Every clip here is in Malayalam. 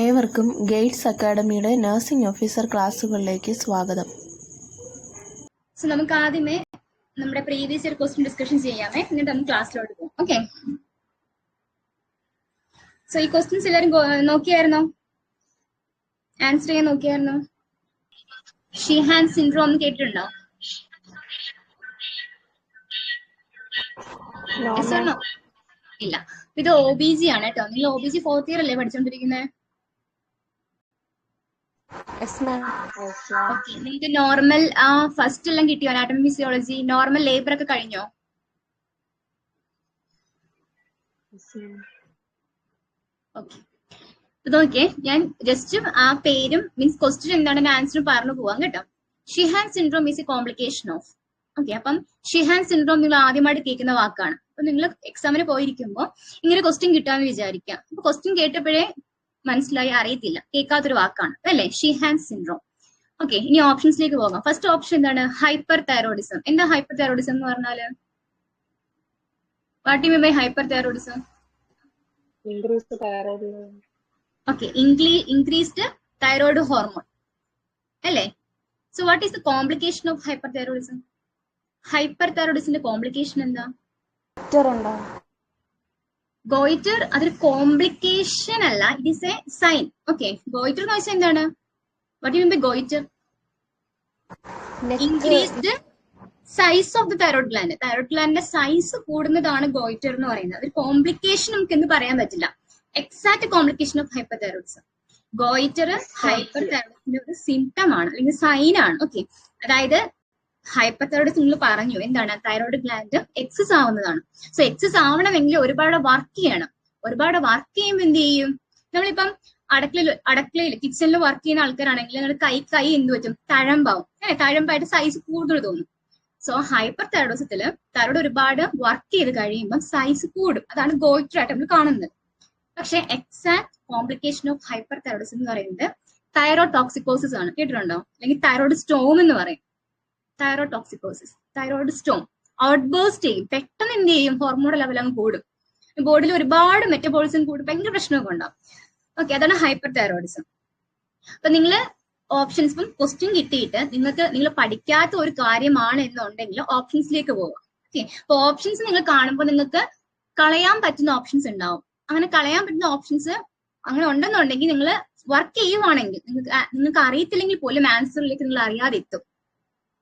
ഏവർക്കും ഗൈഡ്സ് അക്കാഡമിയുടെ നഴ്സിംഗ് ഓഫീസർ ക്ലാസ്സുകളിലേക്ക് സ്വാഗതം. സോ നമുക്ക് ആദ്യമേ നമ്മുടെ പ്രീവിയസ് ഇയർ ക്വസ്റ്റ്യൻ ഡിസ്കഷൻ ചെയ്യാമേ, എന്നിട്ട് നമുക്ക് ക്ലാസ്സിലോട്ട് പോകും. ഓക്കെ, സോ ഈ ക്വസ്റ്റ്യൻസ് എല്ലാവരും നോക്കിയായിരുന്നോ? ആൻസർ ചെയ്യാൻ നോക്കിയായിരുന്നോ? ഷീഹാൻ സിൻഡ്രോം കേട്ടിട്ടുണ്ടോ? ഇല്ല. ഇത് OBG ആണ് കേട്ടോ. നിങ്ങൾ OBG 4th ഇയർ അല്ലേ പഠിച്ചോണ്ടിരിക്കുന്നത്? നിങ്ങൾക്ക് നോർമൽ ഫസ്റ്റ് എല്ലാം കിട്ടിയോ? അനാട്ടമി, ഫിസിയോളജി, നോർമൽ ലേബർ ഒക്കെ കഴിഞ്ഞോ? ഓക്കെ, നോക്കിയേ, ഞാൻ ജസ്റ്റ് ആ പേരും മീൻസ് ക്വസ്റ്റ്യൻ എന്താണെന്ന് ആൻസറും പറഞ്ഞു പോവാം കേട്ടോ. Shihan syndrome is a complication of. Okay, അപ്പം ഷിഹാൻ സിൻഡ്രോം നിങ്ങൾ ആദ്യമായിട്ട് കേൾക്കുന്ന വാക്കാണ്. അപ്പൊ നിങ്ങൾ എക്സാമിന് പോയിരിക്കുമ്പോൾ ഇങ്ങനെ ക്വസ്റ്റ്യൻ കിട്ടാന്ന് വിചാരിക്കാം. അപ്പൊ ക്വസ്റ്റ്യൻ കേട്ടപ്പോഴേ മനസ്സിലായി, അറിയത്തില്ല, കേൾക്കാത്തൊരു വാക്കാണ് അല്ലേ ഷിഹാൻ സിൻഡ്രോം. ഓക്കെ, ഇനി ഓപ്ഷൻസിലേക്ക് പോകാം. ഫസ്റ്റ് ഓപ്ഷൻ എന്താണ്? Hyper thyroidism. എന്താ ഹൈപ്പർ തൈറോയിഡിസം എന്ന് പറഞ്ഞാല്? What you mean by hyper thyroidism? Okay, increased thyroid hormone അല്ലേ? So what is the complication of hyper thyroidism? Hyper തൈറോയിഡിസിന്റെ കോംപ്ലിക്കേഷൻ എന്താ? ഗോയിറ്റർ അതൊരു കോംപ്ലിക്കേഷൻ അല്ല, it is a sign. Okay, goitre എന്ന് വെച്ചാൽ എന്താണ്? What you mean by goitre? Increased size of the thyroid gland. Thyroid ഗ്ലാൻഡിന്റെ സൈസ് കൂടുന്നതാണ് ഗോയിറ്റർ എന്ന് പറയുന്നത്. ഒരു കോംപ്ലിക്കേഷൻ നമുക്ക് എന്ന് പറയാൻ പറ്റില്ല. Exact complication of hyper thyroidism. Goitre hyper തൈറോയിഡിന്റെ ഒരു സിംറ്റം ആണ് അല്ലെങ്കിൽ സൈൻ ആണ്. ഓക്കെ, അതായത് ഹൈപ്പർ തൈറോയിഡിസം നിങ്ങൾ പറഞ്ഞു എന്താണ്? തൈറോയ്ഡ് ഗ്ലാൻഡ് എക്സസ് ആവുന്നതാണ്. സോ എക്സസ് ആവണമെങ്കിൽ ഒരുപാട് വർക്ക് ചെയ്യണം. ഒരുപാട് വർക്ക് ചെയ്യുമ്പോൾ എന്ത് ചെയ്യും? നമ്മളിപ്പം അടുക്കളയിൽ കിച്ചണിൽ വർക്ക് ചെയ്യുന്ന ആൾക്കാരാണെങ്കിൽ നിങ്ങളുടെ കൈ എന്ത് പറ്റും? തഴമ്പാവും അല്ലെ? തഴമ്പായിട്ട് സൈസ് കൂടുതൽ തോന്നും. സോ ഹൈപ്പർ തൈറോയിഡിസത്തില് തൈറോയ്ഡ് ഒരുപാട് വർക്ക് ചെയ്ത് കഴിയുമ്പോൾ സൈസ് കൂടും. അതാണ് ഗോയിറ്റർ ആയിട്ട് നമ്മൾ കാണുന്നത്. പക്ഷെ exact complication of hyper thyroidism എന്ന് പറയുന്നത് തൈറോടോക്സിക്കോസിസ് ആണ്. കേട്ടിട്ടുണ്ടോ? അല്ലെങ്കിൽ തൈറോയ്ഡ് സ്റ്റോം എന്ന് പറയും. തൈറോടോക്സിക്കോസിസ്, തൈറോയ്ഡ് സ്റ്റോം ഔട്ട്ബേസ്റ്റ് ചെയ്യും. പെട്ടെന്ന് എന്ത് ചെയ്യും? ഹോർമോൺ ലെവൽ അങ്ങ് കൂടും. ബോഡിയിൽ ഒരുപാട് മെറ്റബോളിസം കൂടും, ഭയങ്കര പ്രശ്നമൊക്കെ ഉണ്ടാവും. ഓക്കെ, അതാണ് ഹൈപ്പർ തൈറോയിഡിസം. അപ്പൊ നിങ്ങള് ഓപ്ഷൻസ് ഇപ്പം ക്വസ്റ്റ്യൻ കിട്ടിയിട്ട് നിങ്ങൾ പഠിക്കാത്ത ഒരു കാര്യമാണ് എന്നുണ്ടെങ്കിൽ ഓപ്ഷൻസിലേക്ക് പോവാം. ഓക്കെ, അപ്പൊ ഓപ്ഷൻസ് നിങ്ങൾ കാണുമ്പോൾ നിങ്ങൾക്ക് കളയാൻ പറ്റുന്ന ഓപ്ഷൻസ് ഉണ്ടാവും. അങ്ങനെ കളയാൻ പറ്റുന്ന ഓപ്ഷൻസ് അങ്ങനെ ഉണ്ടെന്നുണ്ടെങ്കിൽ നിങ്ങൾ വർക്ക് ചെയ്യുവാണെങ്കിൽ നിങ്ങൾക്ക് അറിയത്തില്ലെങ്കിൽ പോലും ആൻസറിലേക്ക് നിങ്ങൾ അറിയാതെ എത്തും.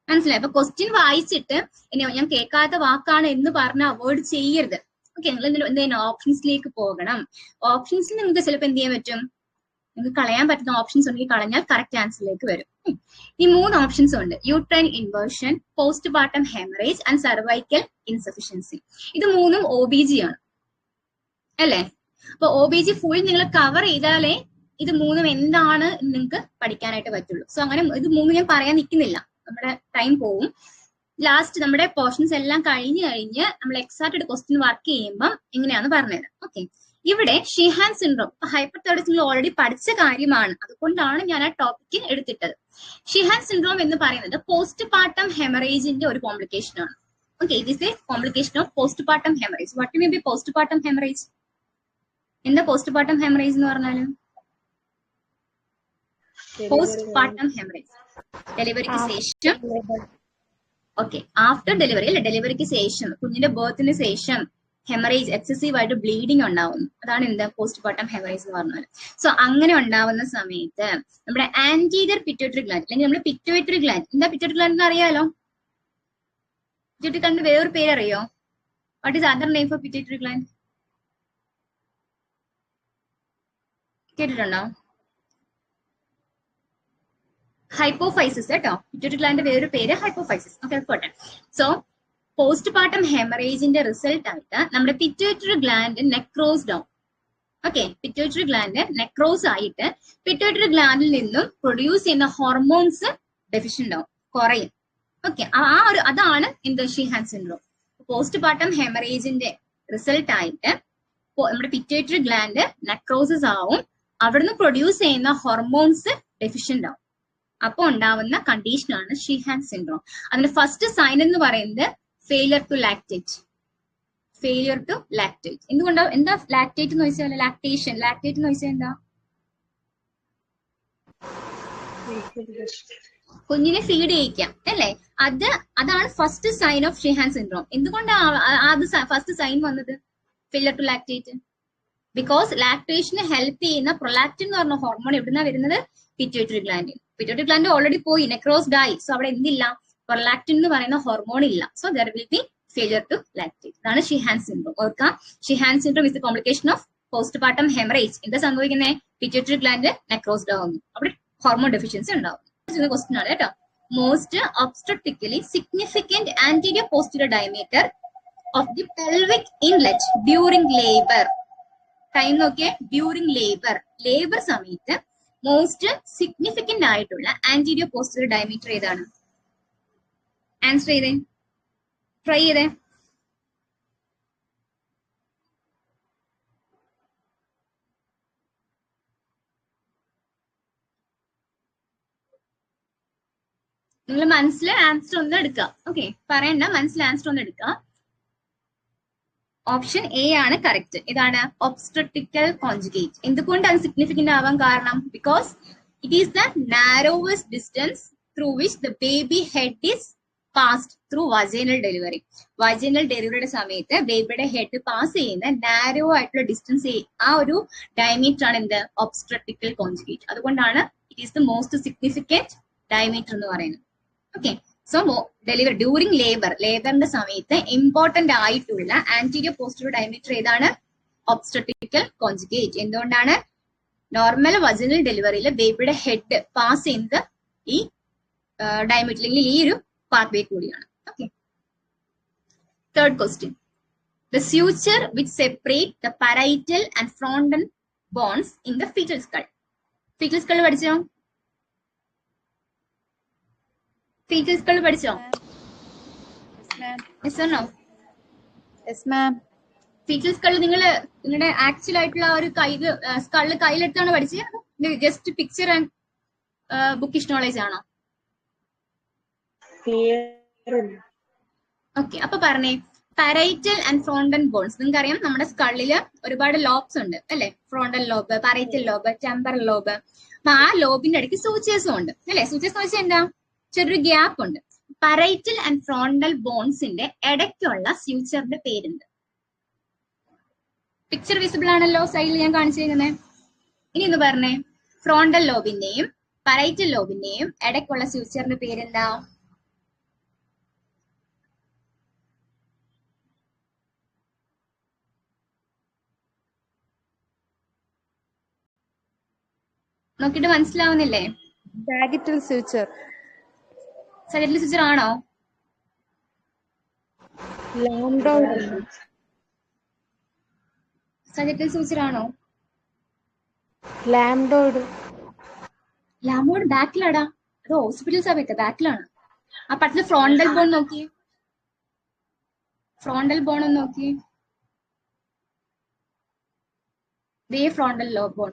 മനസ്സിലായി? അപ്പൊ ക്വസ്റ്റ്യൻ വായിച്ചിട്ട് ഇനി ഞാൻ കേൾക്കാത്ത വാക്കാണ് എന്ന് പറഞ്ഞ് അവോയ്ഡ് ചെയ്യരുത്. ഓക്കെ, നിങ്ങൾ എന്തെങ്കിലും ഓപ്ഷൻസിലേക്ക് പോകണം. ഓപ്ഷൻസിൽ നിങ്ങൾക്ക് ചിലപ്പോൾ എന്ത് ചെയ്യാൻ പറ്റും? നിങ്ങൾക്ക് കളയാൻ പറ്റുന്ന ഓപ്ഷൻസ് ഉണ്ടെങ്കിൽ കളഞ്ഞാൽ കറക്റ്റ് ആൻസറിലേക്ക് വരും. ഈ 3 ഓപ്ഷൻസ് ഉണ്ട്: uterine inversion, post partum haemorrhage and cervical insufficiency. ഇത് 3ഉം OBG ആണ് അല്ലേ? അപ്പൊ OBG ഫുൾ നിങ്ങൾ കവർ ചെയ്താലേ ഇത് 3ഉം എന്താണ് നിങ്ങൾക്ക് പഠിക്കാനായിട്ട് പറ്റുള്ളൂ. സോ അങ്ങനെ ഇത് 3 ഞാൻ പറയാൻ നിൽക്കുന്നില്ല, നമ്മുടെ ടൈം പോവും. ലാസ്റ്റ് നമ്മുടെ പോർഷൻസ് എല്ലാം കഴിഞ്ഞ് നമ്മൾ എക്സാക്ട് ക്വസ്റ്റ്യൻ വർക്ക് ചെയ്യുമ്പോൾ എങ്ങനെയാന്ന് പറഞ്ഞത്. ഓക്കെ, ഇവിടെ Shihan syndrome hyper thyroidism already പഠിച്ച കാര്യമാണ്, അതുകൊണ്ടാണ് ഞാൻ ആ ടോപ്പിക്ക് എടുത്തിട്ടത്. ഷിഹാൻ സിൻഡ്രോം എന്ന് പറയുന്നത് പോസ്റ്റ് പാർട്ടം ഹെമറേജിന്റെ ഒരു കോംപ്ലിക്കേഷൻ ആണ്. Okay, it is a complication of postpartum haemorrhage. What you mean by postpartum haemorrhage? എന്താ പോസ്റ്റ് പാർട്ടം ഹെമറേജ് എന്ന് പറഞ്ഞാല്? പോസ്റ്റ് പാർട്ടം ഹെമറേജ് ഡെലിവറിക്ക് ശേഷം. ഓക്കെ, ആഫ്റ്റർ ഡെലിവറി അല്ലെ? ഡെലിവറിക്ക് ശേഷം, കുഞ്ഞിന്റെ ബർത്തിന് ശേഷം ഹെമറേജ്, എക്സസീവ് ആയിട്ട് ബ്ലീഡിങ് ഉണ്ടാവുന്നു. അതാണ് എന്താ പോസ്റ്റ് പാർട്ടം ഹെമറേജ് എന്ന് പറഞ്ഞാൽ. സോ അങ്ങനെ ഉണ്ടാവുന്ന സമയത്ത് നമ്മുടെ ആന്റീരിയർ പിറ്റ്യൂട്ടറി ഗ്ലാൻഡ് അല്ലെങ്കിൽ നമ്മുടെ പിറ്റ്യൂട്ടറി ഗ്ലാൻഡ്, എന്താ പിറ്റ്യൂട്ടറി ഗ്ലാൻഡ് എന്ന് അറിയാലോ? പിറ്റ്യൂട്ടറി ഗ്ലാൻഡ് വേറൊരു പേര് അറിയോ? What is other name for pituitary gland? കേട്ടിട്ടുണ്ടോ? ഹൈപ്പോഫൈസിസ് കേട്ടോ. പിറ്റ്യൂട്ടറി ഗ്ലാൻഡിന്റെ വേറൊരു പേര് ഹൈപ്പോഫൈസിസ്. ഓക്കെ, പോട്ടെ. സോ പോസ്റ്റ് പാർട്ടം ഹെമറേജിന്റെ റിസൾട്ട് ആയിട്ട് നമ്മുടെ പിറ്റ്യൂട്ടറി ഗ്ലാൻഡ് നെക്രോസ്ഡ് ആവും. ഓക്കെ, പിറ്റ്യൂട്ടറി ഗ്ലാൻഡ് നെക്രോസ് ആയിട്ട് പിറ്റ്യൂട്ടറി ഗ്ലാൻഡിൽ നിന്നും പ്രൊഡ്യൂസ് ചെയ്യുന്ന ഹോർമോൺസ് ഡെഫിഷ്യന്റ് ആവും, കുറയും. ഓക്കെ, അതാണ് എന്ത്? Sheehan syndrome. പോസ്റ്റ് പാർട്ടം ഹെമറേജിന്റെ റിസൾട്ട് ആയിട്ട് നമ്മുടെ പിറ്റ്യൂട്ടറി ഗ്ലാൻഡ് നെക്രോസിസ് ആവും, അവിടുന്ന് പ്രൊഡ്യൂസ് ചെയ്യുന്ന ഹോർമോൺസ് ഡെഫിഷ്യന്റ് ആവും. അപ്പൊ ഉണ്ടാവുന്ന കണ്ടീഷനാണ് ഷിഹാൻ സിൻഡ്രോം. അതിന്റെ ഫസ്റ്റ് സൈൻ എന്ന് പറയുന്നത് ഫെയിലിയർ ടു ലാക്ടേറ്റ്. എന്തുകൊണ്ടാ? എന്താ ലാക്ടേറ്റ് എന്ന് വെച്ചാൽ? ലാക്ടേറ്റ് എന്ന് വെച്ചാൽ എന്താ? കുഞ്ഞിനെ ഫീഡ് ചെയ്യിക്കാം അല്ലേ? അതാണ് first sign of Sheehan syndrome. എന്തുകൊണ്ടാണ് അത് ഫസ്റ്റ് സൈൻ വന്നത്? Failure to lactate. ബിക്കോസ് ലാക്ടേഷന് ഹെൽപ്പ് ചെയ്യുന്ന പ്രൊലാക്റ്റിൻ എന്ന് പറഞ്ഞ ഹോർമോൺ എവിടുന്നാ വരുന്നത്? പിറ്റ്യൂട്ടറി ഗ്ലാൻഡിൽ. പിറ്റ്യൂട്ടറി ഗ്ലാൻഡ് ഓൾറെഡി പോയി, നെക്രോസ്ഡ് ആയി. സോ അവിടെ എന്തില്ല? പ്രൊലാക്റ്റിൻ എന്ന് പറയുന്ന ഹോർമോൺ ഇല്ല. So there will be failure to lactate. ഇതാണ് ഷീഹാൻ സിൻഡ്രോം. ഓർക്കാം, Sheehan syndrome is the complication of postpartum haemorrhage. എന്താ സംഭവിക്കുന്നത്? പിറ്റ്യൂട്ടറി ഗ്ലാൻഡ് നെക്രോസ്ഡ് ആവുന്നു, അവിടെ ഹോർമോൺ ഡെഫിഷ്യൻസി ഉണ്ടാവും. ക്വസ്റ്റ്യൻ ആണ് കേട്ടോ. Most obstetrically significant anterior posterior diameter of the pelvic inlet during labour. Time നോക്കിയേ, ഡ്യൂറിംഗ് ലേബർ സമയത്ത് മോസ്റ്റ് സിഗ്നിഫിക്കന്റ് ആയിട്ടുള്ള ആന്റീരിയർ പോസ്റ്റീരിയർ ഡയമീറ്റർ ഏതാണ്? ആൻസർ ചെയ്തേ, ട്രൈ ചെയ്തേ. നിങ്ങൾ മനസ്സിൽ ആൻസർ ഒന്ന് എടുക്കുക. ഓക്കെ, പറയണ്ട, മനസ്സിൽ ആൻസർ ഒന്ന് എടുക്കുക. ഓപ്ഷൻ എ ആണ് കറക്റ്റ്. ഇതാണ് ഒബ്സ്ട്രക്റ്റിക്കൽ കോൺജുഗേറ്റ്. എന്തുകൊണ്ട് അത് സിഗ്നിഫിക്കന്റ് ആവാൻ കാരണം? Because it is the narrowest distance through which the baby head is passed through vaginal delivery. Vaginal ഡെലിവറിയുടെ സമയത്ത് ബേബിയുടെ ഹെഡ് പാസ് ചെയ്യുന്ന നാരോ ആയിട്ടുള്ള ഡിസ്റ്റൻസ്, ആ ഒരു ഡയമീറ്റർ ആണ് എന്ത്? Obstetrical conjugate. അതുകൊണ്ടാണ് it is the most significant diameter എന്ന് പറയുന്നത്. ഓക്കെ, സോ ഡ്യൂറിംഗ് ലേബറിന്റെ സമയത്ത് ഇമ്പോർട്ടന്റ് ആയിട്ടുള്ള ആന്റീരിയർ പോസ്റ്റീരിയർ ഡയമീറ്റർ ഏതാണ്? ഒബ്സ്ട്രക്റ്റിക്കൽ കോൺജുഗേറ്റ്. എന്തുകൊണ്ടാണ്? നോർമൽ വജൈനൽ ഡെലിവറിയിൽ ബേബിയുടെ ഹെഡ് പാസ് ചെയ്യുന്നത് ഈ ഡയമീറ്റർ, അല്ലെങ്കിൽ ഈ ഒരു പാത്ത് വേ കൂടിയാണ്. Okay, third question. The suture which separate the parietal and frontal bones in the fetal skull. Fetal skull പഠിച്ചോ? ഫീറ്റൽ സ്കൾ പഠിച്ചോ? ഫീറ്റൽ സ്കൾ നിങ്ങളുടെ ആക്ച്വൽ ആയിട്ടുള്ള ഒരു സ്കള് കയ്യിലെടുത്താണ് പഠിച്ചത്? Just picture and bookish knowledge ആണോ? ഓക്കെ, അപ്പൊ പറഞ്ഞേ, parietal and frontal bones. നിങ്ങൾക്ക് അറിയാം, നമ്മുടെ സ്കളില് ഒരുപാട് ലോബ്സ് ഉണ്ട് അല്ലെ? Frontal lobe, parietal lobe, temporal lobe. അപ്പൊ ആ ലോബിന്റെ ഇടയ്ക്ക് സൂച്ചേഴ്സും ഉണ്ട് അല്ലെ? സൂച്ചേഴ്സ് എന്ന് വെച്ചാൽ എന്താ? ചെറിയൊരു ഗ്യാപ്പ് ഉണ്ട്. parietal and frontal ബോൺസിന്റെ ഇടയ്ക്കുള്ള സ്യൂച്ചറിന്റെ പേരുണ്ട്. പിക്ചർ വിസിബിൾ ആണല്ലോ, സൈഡിൽ ഞാൻ കാണിച്ചിരിക്കുന്നത്. ഇനി ഒന്ന് പറഞ്ഞേ, ഫ്രോണ്ടൽ ലോബിന്റെയും parietal ലോബിന്റെയും ഇടയ്ക്കുള്ള സ്യൂച്ചറിന്റെ പേരെന്താ? നോക്കിട്ട് മനസ്സിലാവുന്നില്ലേ? സാജിറ്റൽ സ്യൂച്ചർ. സാജിറ്റൽ സ്യൂച്ചർ ആണോ? സാജിറ്റൽ സ്യൂച്ചർ ആണോ? ലാംഡോയിഡ്. ലാംബോയിഡ് ബാക്കിലാടാ, അത് ഹോസ്പിറ്റൽ സമയത്ത് ബാക്കിലാണ്. ആ പട്ടില് ഫ്രോണ്ടൽ ബോൺ നോക്കി, ഫ്രോണ്ടൽ ബോൺ ഒന്ന് നോക്കി. ദേ ഫ്രോണ്ടൽ ലോ ബോൺ,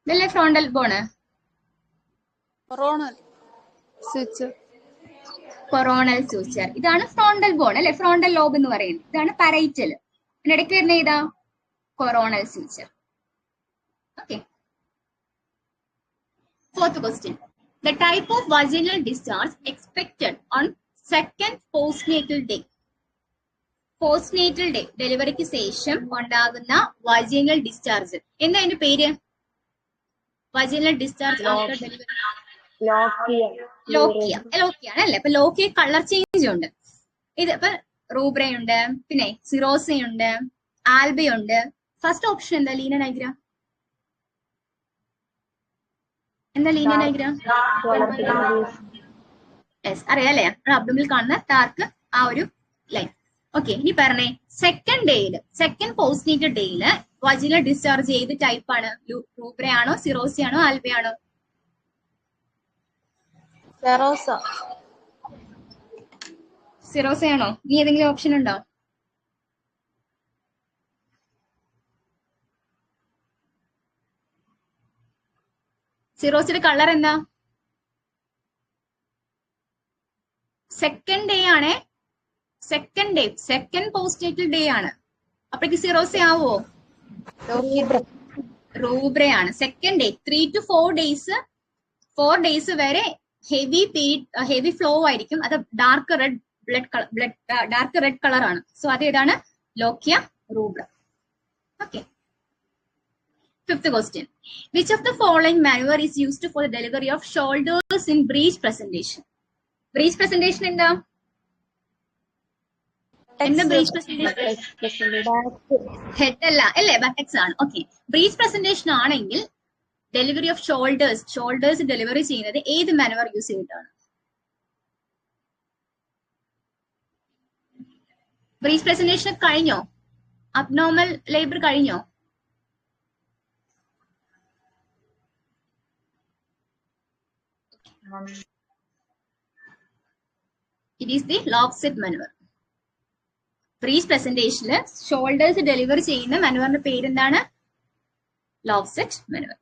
ഇതല്ലേ frontal born? Coronal suture. Coronal suture. ഇതാണ് ഫ്രോണ്ടൽ ബോൺ അല്ലെ? ഫ്രോണ്ടൽ ലോബ് എന്ന് പറയുന്നത്. ഇതാണ് parietal. ഇടയ്ക്ക് വരുന്ന ഏതാ? Coronal suture. Okay, fourth question. The type of vaginal discharge expected on second postnatal day. Postnatal day, ഡെലിവറിക്ക് ശേഷം ഉണ്ടാകുന്ന vaginal discharge. എന്താ അതിന്റെ പേര്? vaginal discharge after delivery. ലോക്കിയ അല്ലേ? അപ്പൊ ലോക്കിയ കളർ ചേഞ്ച് ഉണ്ട്. ഇത് ഇപ്പൊ റൂബ്രയുണ്ട്, പിന്നെ സിറോസയുണ്ട്, ആൽബയുണ്ട്. ഫസ്റ്റ് ഓപ്ഷൻ എന്താ? ലീന നൈഗ്രാം. എന്താ ലീന നൈഗ്രാം? യെസ്, അറിയാം അല്ലേ? അബ്ഡോമിനിൽ കാണുന്ന ഡാർക്ക് ആ ഒരു ലൈൻ. ഓക്കെ, ഇനി പറഞ്ഞേ, സെക്കൻഡ് പോസ്റ്റ്നേറ്റൽ ഡേയില് വജിനൽ ഡിസ്ചാർജ് ഏത് ടൈപ്പ് ആണ്? റൂബ്രയാണോ, സിറോസിയാണോ, ആൽബയാണോ? സിറോസയാണോ? ഇനി ഏതെങ്കിലും ഓപ്ഷൻ ഉണ്ടോ? സിറോസിന്റെ കളർ എന്താ? സെക്കൻഡ് ഡേ ആണേ, സെക്കൻഡ് പോസ്റ്റ്നേറ്റൽ ഡേ ആണ്. അപ്പോഴേക്ക് സിറോസ ആവോ? റൂബ്രയാണ്. Second day 3 to 4 days 4 days വരെ ഹെവി ഫ്ലോ ആയിരിക്കും. അത് ഡാർക്ക് റെഡ് കളർ ആണ്. സോ അത് ഏതാണ്? Lochia rubra. Okay. 5th question. Which of the following maneuver is used for the delivery of shoulders in breech presentation? Breech presentation എന്താ? എന്താ breech presentation? ഹെഡ് അല്ല അല്ലേ, ബട്ടക്സ് ആണ്. ഓക്കെ. breech presentation ആണെങ്കിൽ ഡെലിവറി ഓഫ് ഷോൾഡേഴ്സ് ഡെലിവറി ചെയ്യുന്നത് ഏത് മാനുവർ യൂസ് ചെയ്തിട്ടാണ്? breech presentation കഴിഞ്ഞോ? അബ്നോർമൽ ലേബർ കഴിഞ്ഞോ? It is the Lovset maneuver. breech presentation shoulders deliver ചെയ്യുന്ന മാനുവറിന്റെ പേര് എന്താണ്? Lovset maneuver.